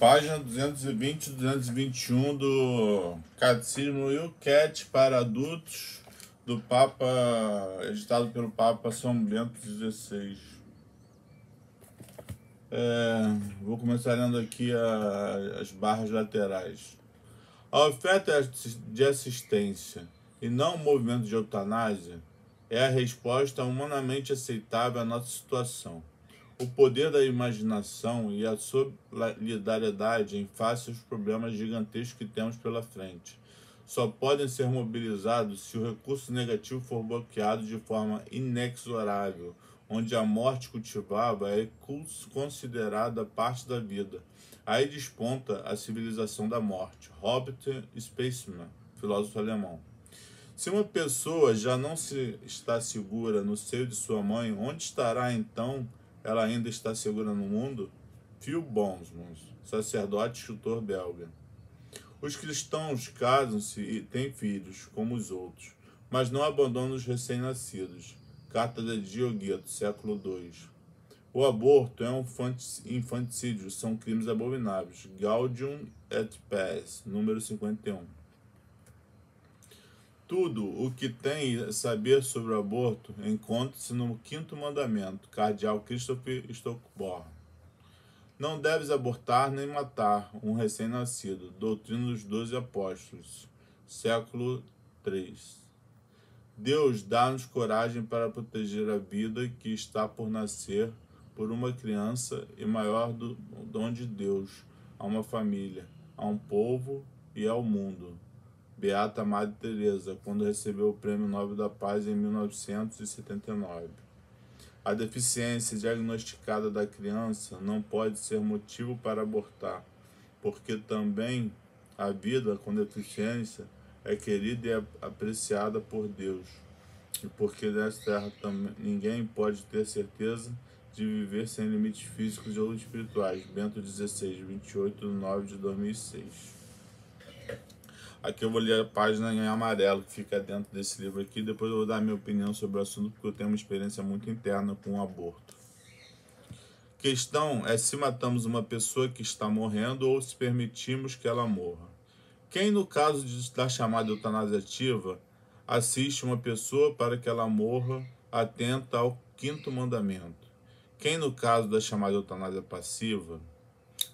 Página 220 e 221 do Catecismo Yucat para adultos do Papa, editado pelo Papa São Bento XVI. Vou começar lendo aqui as barras laterais. A oferta de assistência e não o movimento de eutanásia é a resposta humanamente aceitável à nossa situação. O poder da imaginação e a solidariedade em face aos problemas gigantescos que temos pela frente só podem ser mobilizados se o recurso negativo for bloqueado de forma inexorável, onde a morte cultivada é considerada parte da vida. Aí desponta a civilização da morte. Robert Spaceman, filósofo alemão. Se uma pessoa já não se está segura no seio de sua mãe, onde estará então ela ainda está segura no mundo? Phil Bosmans, sacerdote e escritor belga. Os cristãos casam-se e têm filhos, como os outros, mas não abandonam os recém-nascidos. Carta de Diogueto, século II. O aborto é um infanticídio, são crimes abomináveis. Gaudium et Spes, número 51. Tudo o que tem a saber sobre o aborto encontra-se no 5º mandamento, cardeal Christopher Stockborn. Não deves abortar nem matar um recém-nascido. Doutrina dos 12 Apóstolos, século III. Deus dá-nos coragem para proteger a vida que está por nascer por uma criança e maior do dom de Deus a uma família, a um povo e ao mundo. Beata Madre Teresa, quando recebeu o Prêmio Nobel da Paz em 1979. A deficiência diagnosticada da criança não pode ser motivo para abortar, porque também a vida com deficiência é querida e apreciada por Deus, e porque nessa terra também ninguém pode ter certeza de viver sem limites físicos ou espirituais. Bento XVI, 28 de 9 de 2006. Aqui eu vou ler a página em amarelo que fica dentro desse livro aqui. Depois eu vou dar minha opinião sobre o assunto, porque eu tenho uma experiência muito interna com o aborto. Questão é se matamos uma pessoa que está morrendo ou se permitimos que ela morra. Quem, no caso da chamada eutanásia ativa, assiste uma pessoa para que ela morra, atenta ao 5º mandamento. Quem, no caso da chamada eutanásia passiva,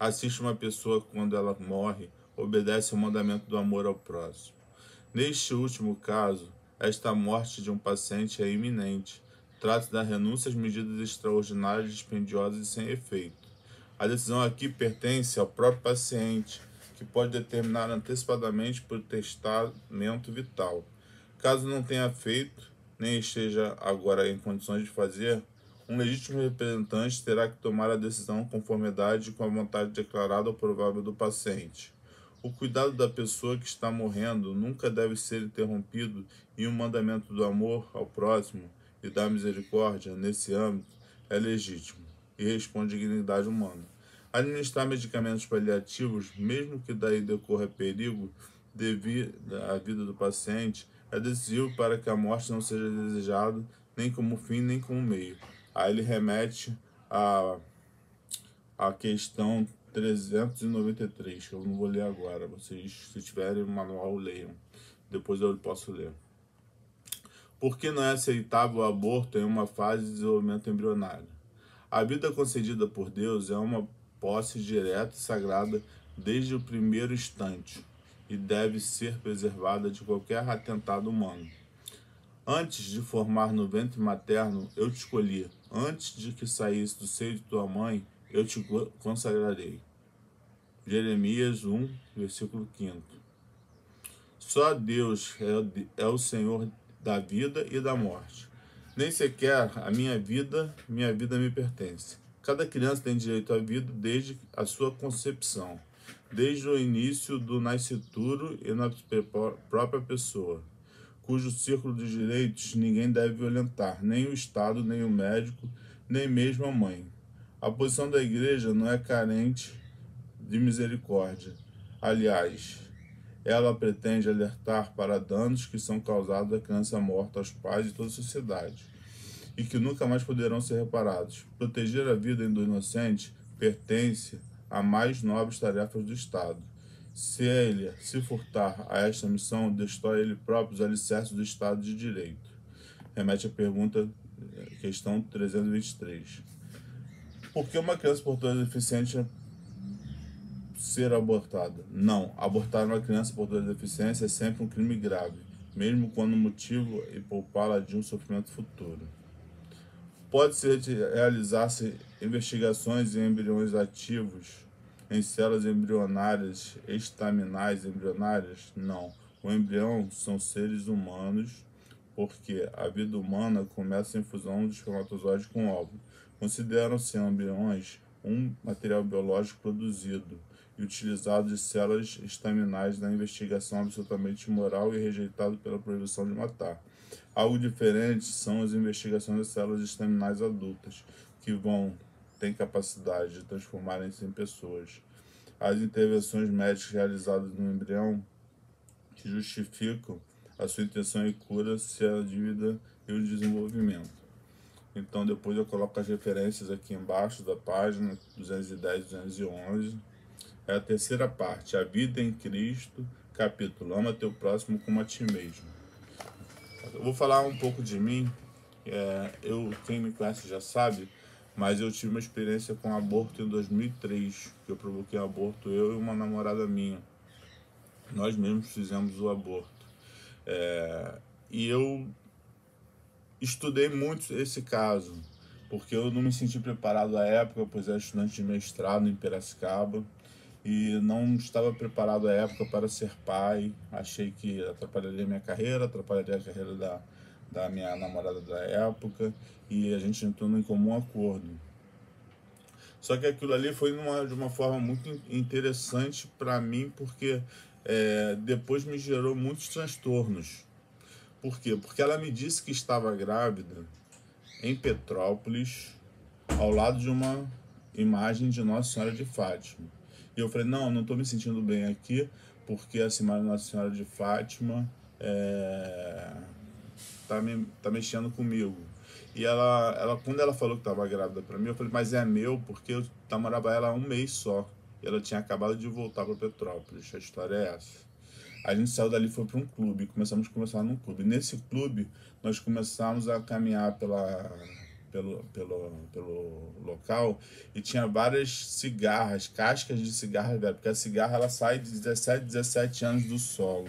assiste uma pessoa quando ela morre, obedece ao mandamento do amor ao próximo. Neste último caso, esta morte de um paciente é iminente. Trata-se da renúncia às medidas extraordinárias, dispendiosas e sem efeito. A decisão aqui pertence ao próprio paciente, que pode determinar antecipadamente por testamento vital. Caso não tenha feito, nem esteja agora em condições de fazer, um legítimo representante terá que tomar a decisão em conformidade com a vontade declarada ou provável do paciente. O cuidado da pessoa que está morrendo nunca deve ser interrompido e o mandamento do amor ao próximo e da misericórdia, nesse âmbito, é legítimo e responde à dignidade humana. Administrar medicamentos paliativos, mesmo que daí decorra perigo devido à vida do paciente, é decisivo para que a morte não seja desejada nem como fim nem como meio. Aí ele remete à questão 393, que eu não vou ler agora. Vocês, se tiverem o manual, leiam. Depois eu posso ler. Por que não é aceitável o aborto em uma fase de desenvolvimento embrionário? A vida concedida por Deus é uma posse direta e sagrada desde o primeiro instante e deve ser preservada de qualquer atentado humano. Antes de formar no ventre materno, eu te escolhi. Antes de que saísse do seio de tua mãe, eu te consagrarei. Jeremias 1, versículo 5. Só Deus é o Senhor da vida e da morte. Nem sequer a minha vida me pertence. Cada criança tem direito à vida desde a sua concepção, desde o início do nascituro e na própria pessoa, cujo círculo de direitos ninguém deve violentar, nem o Estado, nem o médico, nem mesmo a mãe. A posição da Igreja não é carente de misericórdia. Aliás, ela pretende alertar para danos que são causados à criança morta, aos pais e toda a sociedade, e que nunca mais poderão ser reparados. Proteger a vida do inocente pertence a mais nobres tarefas do Estado. Se ele se furtar a esta missão, destrói ele próprio os alicerces do Estado de Direito. Remete à pergunta, questão 323. Por que uma criança portadora de deficiência ser abortada? Não, abortar uma criança portadora de deficiência é sempre um crime grave, mesmo quando o motivo é poupá-la de um sofrimento futuro. Pode-se realizar-se investigações em embriões ativos em células embrionárias estaminais embrionárias? Não. O embrião são seres humanos, porque a vida humana começa em fusão de espermatozoide com óvulo. Consideram-se embriões um material biológico produzido e utilizado de células estaminais na investigação absolutamente imoral e rejeitado pela proibição de matar. Algo diferente são as investigações das células estaminais adultas, que têm capacidade de transformarem-se em pessoas. As intervenções médicas realizadas no embrião que justificam a sua intenção e cura-se a dívida e o desenvolvimento. Então depois eu coloco as referências aqui embaixo da página 210 e 211. É a terceira parte, a vida em Cristo, capítulo Ama teu próximo como a ti mesmo. Eu vou falar um pouco de mim. Quem me conhece já sabe, mas eu tive uma experiência com aborto em 2003, que eu provoquei aborto, eu e uma namorada minha. Nós mesmos fizemos o aborto. E eu estudei muito esse caso, porque eu não me senti preparado à época, pois era estudante de mestrado em Piracicaba, e não estava preparado à época para ser pai. Achei que atrapalharia minha carreira, atrapalharia a carreira da minha namorada da época, e a gente entrou em comum acordo. Só que aquilo ali foi de uma forma muito interessante para mim, porque depois me gerou muitos transtornos. Por quê? Porque ela me disse que estava grávida em Petrópolis, ao lado de uma imagem de Nossa Senhora de Fátima. E eu falei, não estou me sentindo bem aqui, porque essa imagem de Nossa Senhora de Fátima tá mexendo comigo. E quando ela falou que estava grávida para mim, eu falei, mas é meu, porque eu namorava ela há um mês só. E ela tinha acabado de voltar para Petrópolis. A história é essa. A gente saiu dali e foi para um clube, começamos a conversar num clube. Nesse clube, nós começamos a caminhar pelo local, e tinha várias cigarras, cascas de cigarra velha, porque a cigarra ela sai de 17 anos do solo.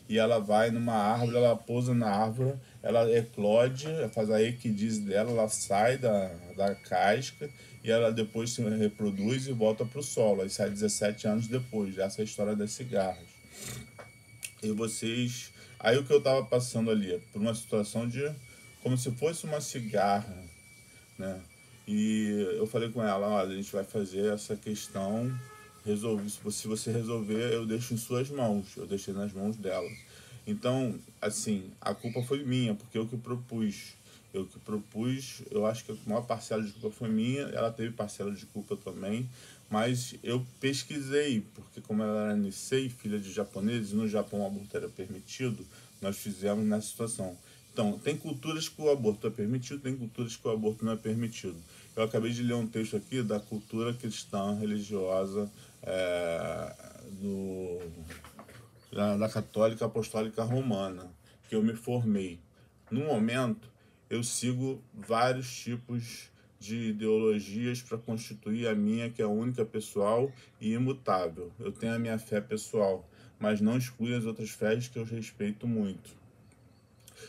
E ela vai numa árvore, ela pousa na árvore, ela eclode, faz a equidise dela, ela sai da casca e ela depois se reproduz e volta para o solo. Aí sai 17 anos depois. Essa é a história das cigarras. E vocês. Aí o que eu tava passando ali? Por uma situação de como se fosse uma cigarra, né? E eu falei com ela, olha, a gente vai fazer essa questão, se você resolver, eu deixo em suas mãos. Eu deixei nas mãos dela. Então, assim, a culpa foi minha, porque eu que propus. Eu acho que a maior parcela de culpa foi minha, ela teve parcela de culpa também, mas eu pesquisei, porque como ela era Nisei, filha de japoneses, no Japão o aborto era permitido, nós fizemos nessa situação. Então, tem culturas que o aborto é permitido, tem culturas que o aborto não é permitido. Eu acabei de ler um texto aqui da cultura cristã religiosa da Católica Apostólica Romana, que eu me formei. No momento, eu sigo vários tipos de ideologias para constituir a minha, que é única, pessoal e imutável. Eu tenho a minha fé pessoal, mas não exclui as outras fés que eu respeito muito.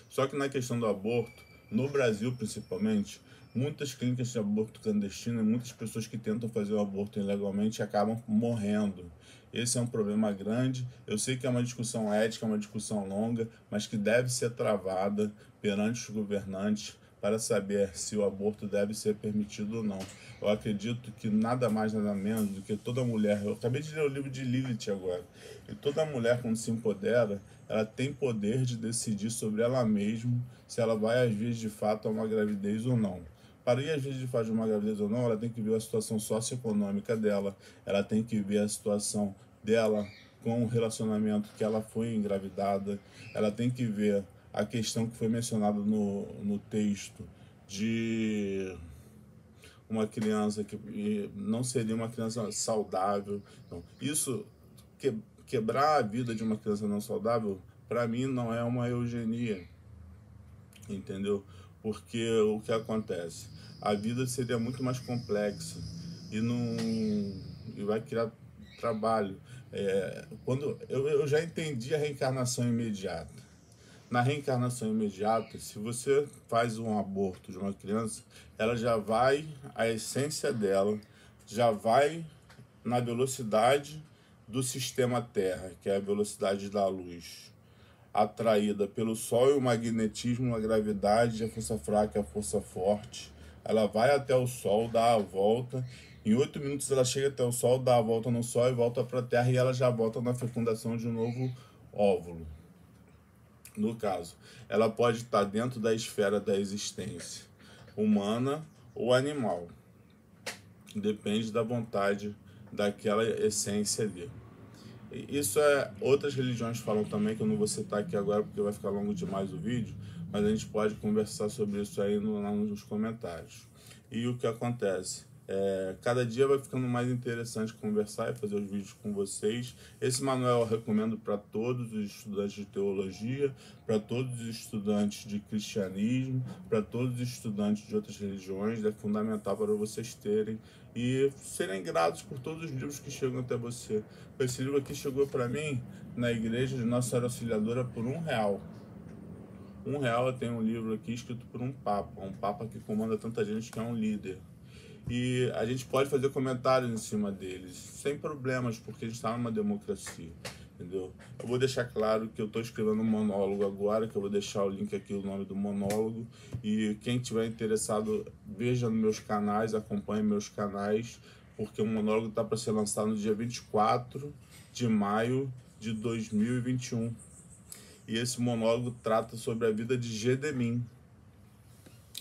Só que na questão do aborto, no Brasil principalmente, muitas clínicas de aborto clandestino e muitas pessoas que tentam fazer o aborto ilegalmente acabam morrendo. Esse é um problema grande. Eu sei que é uma discussão ética, uma discussão longa, mas que deve ser travada perante os governantes para saber se o aborto deve ser permitido ou não. Eu acredito que nada mais, nada menos do que toda mulher... Eu acabei de ler o livro de Lilith agora. E toda mulher, quando se empodera, ela tem poder de decidir sobre ela mesma se ela vai, às vezes, de fato, a uma gravidez ou não. Para ir, às vezes, de fato, uma gravidez ou não, ela tem que ver a situação socioeconômica dela, ela tem que ver a situação dela com o relacionamento que ela foi engravidada, ela tem que ver a questão que foi mencionada no texto de uma criança que não seria uma criança saudável. Então, isso, quebrar a vida de uma criança não saudável, para mim não é uma eugenia, entendeu? Porque o que acontece? A vida seria muito mais complexa e não e vai criar trabalho. Quando eu já entendi a reencarnação imediata. Na reencarnação imediata, se você faz um aborto de uma criança, ela já vai, a essência dela já vai na velocidade do sistema Terra, que é a velocidade da luz, atraída pelo Sol e o magnetismo, a gravidade, a força fraca e a força forte. Ela vai até o Sol, dá a volta. Em 8 minutos ela chega até o Sol, dá a volta no Sol e volta para a Terra, e ela já volta na fecundação de um novo óvulo. No caso, ela pode estar dentro da esfera da existência humana ou animal. Depende da vontade daquela essência ali. Isso outras religiões falam também, que eu não vou citar aqui agora porque vai ficar longo demais o vídeo, mas a gente pode conversar sobre isso aí lá nos comentários. E o que acontece? Cada dia vai ficando mais interessante conversar e fazer os vídeos com vocês. Esse manual eu recomendo para todos os estudantes de teologia, para todos os estudantes de cristianismo, para todos os estudantes de outras religiões. É fundamental para vocês terem e serem gratos por todos os livros que chegam até você. Esse livro aqui chegou para mim na igreja de Nossa Senhora Auxiliadora por R$1. R$1 eu tenho um livro aqui escrito por um papa que comanda tanta gente, que é um líder. E a gente pode fazer comentários em cima deles, sem problemas, porque a gente está numa democracia, entendeu? Eu vou deixar claro que eu estou escrevendo um monólogo agora, que eu vou deixar o link aqui, o nome do monólogo, e quem tiver interessado, veja nos meus canais, acompanhe meus canais, porque o monólogo está para ser lançado no dia 24 de maio de 2021. E esse monólogo trata sobre a vida de Gedemin,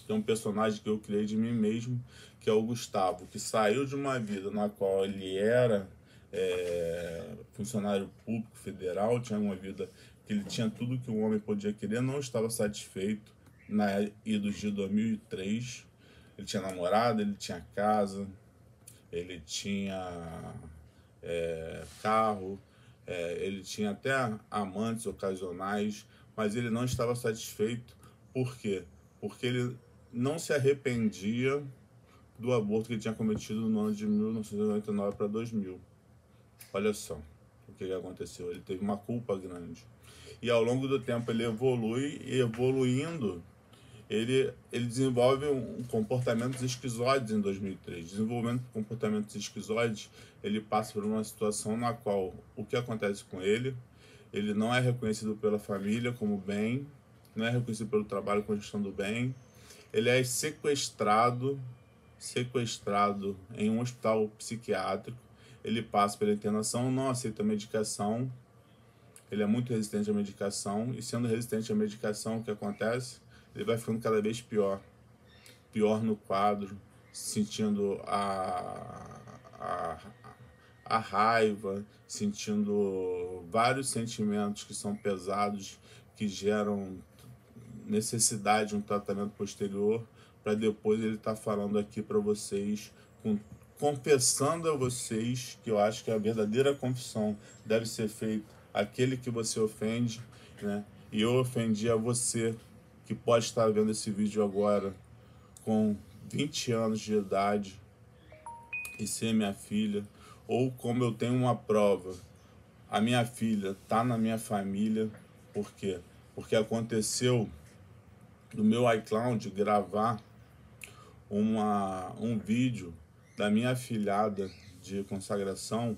que é um personagem que eu criei de mim mesmo, que é o Gustavo, que saiu de uma vida na qual ele era funcionário público federal, tinha uma vida que ele tinha tudo que um homem podia querer, não estava satisfeito na idos de 2003. Ele tinha namorada, ele tinha casa, ele tinha carro, ele tinha até amantes ocasionais, mas ele não estava satisfeito. Por quê? Porque ele não se arrependia do aborto que ele tinha cometido no ano de 1999 para 2000. Olha só o que aconteceu. Ele teve uma culpa grande. E ao longo do tempo ele evolui, e evoluindo, ele desenvolve comportamentos esquizoides em 2003. Desenvolvendo comportamentos esquizoides, ele passa por uma situação na qual o que acontece com ele não é reconhecido pela família como bem, não é reconhecido pelo trabalho com a gestão do bem. Ele é sequestrado em um hospital psiquiátrico. Ele passa pela internação, não aceita medicação. Ele é muito resistente à medicação, e sendo resistente à medicação, o que acontece? Ele vai ficando cada vez pior no quadro, sentindo a raiva, sentindo vários sentimentos que são pesados, que geram necessidade de um tratamento posterior, para depois ele estar falando aqui para vocês, confessando a vocês, que eu acho que a verdadeira confissão deve ser feita àquele que você ofende, né? E eu ofendi a você, que pode estar vendo esse vídeo agora com 20 anos de idade e ser minha filha, ou como eu tenho uma prova, a minha filha está na minha família. Por quê? Porque aconteceu do meu iCloud gravar um vídeo da minha afilhada de consagração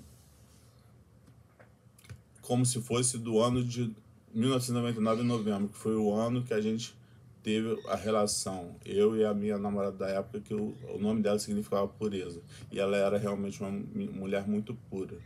como se fosse do ano de 1999, em novembro, que foi o ano que a gente teve a relação, eu e a minha namorada da época, que o nome dela significava pureza, e ela era realmente uma mulher muito pura,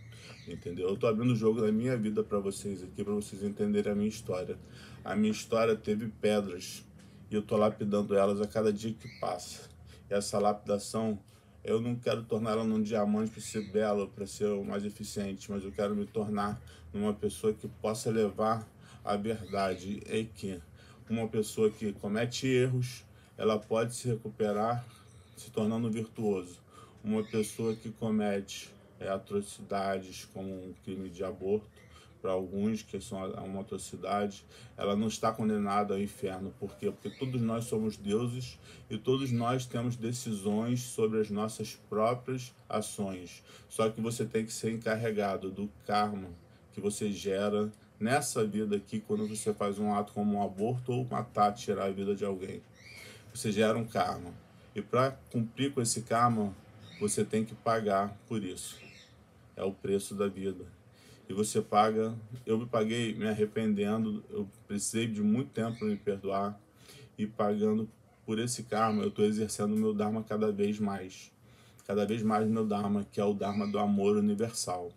entendeu? Eu tô abrindo o jogo da minha vida para vocês aqui, para vocês entenderem a minha história. A minha história teve pedras, e eu tô lapidando elas a cada dia que passa. E essa lapidação, eu não quero tornar ela num diamante para ser bela, para ser o mais eficiente, mas eu quero me tornar numa pessoa que possa levar a verdade. É que uma pessoa que comete erros, ela pode se recuperar se tornando virtuoso. Uma pessoa que comete atrocidades como um crime de aborto, para alguns que são uma atrocidade, ela não está condenada ao inferno. Por quê? Porque todos nós somos deuses e todos nós temos decisões sobre as nossas próprias ações. Só que você tem que ser encarregado do karma que você gera nessa vida aqui quando você faz um ato como um aborto ou matar, tirar a vida de alguém. Você gera um karma. E para cumprir com esse karma, você tem que pagar por isso. É o preço da vida. E você paga. Eu me paguei me arrependendo. Eu precisei de muito tempo para me perdoar. E pagando por esse karma, eu estou exercendo o meu Dharma cada vez mais. Cada vez mais o meu Dharma, que é o Dharma do amor universal.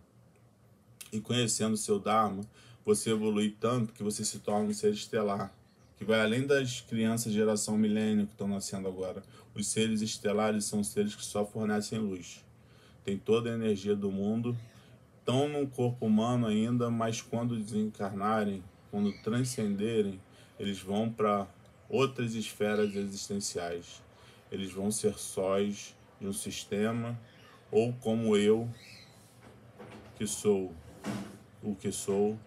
E conhecendo o seu Dharma, você evolui tanto que você se torna um ser estelar, que vai além das crianças geração milênio que estão nascendo agora. Os seres estelares são seres que só fornecem luz. Tem toda a energia do mundo, estão num corpo humano ainda, mas quando desencarnarem, quando transcenderem, eles vão para outras esferas existenciais. Eles vão ser sóis de um sistema, ou como eu, que sou o que sou,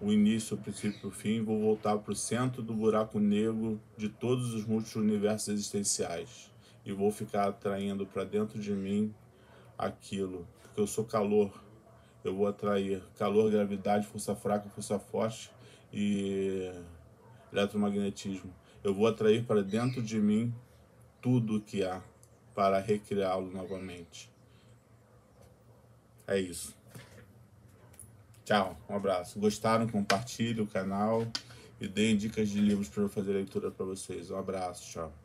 o início, o princípio e o fim, vou voltar para o centro do buraco negro de todos os multi-universos existenciais e vou ficar atraindo para dentro de mim aquilo, porque eu sou calor, eu vou atrair calor, gravidade, força fraca, força forte e eletromagnetismo. Eu vou atrair para dentro de mim tudo o que há para recriá-lo novamente. É isso. Tchau, um abraço. Gostaram? Compartilhe o canal e deem dicas de livros para eu fazer leitura para vocês. Um abraço, tchau.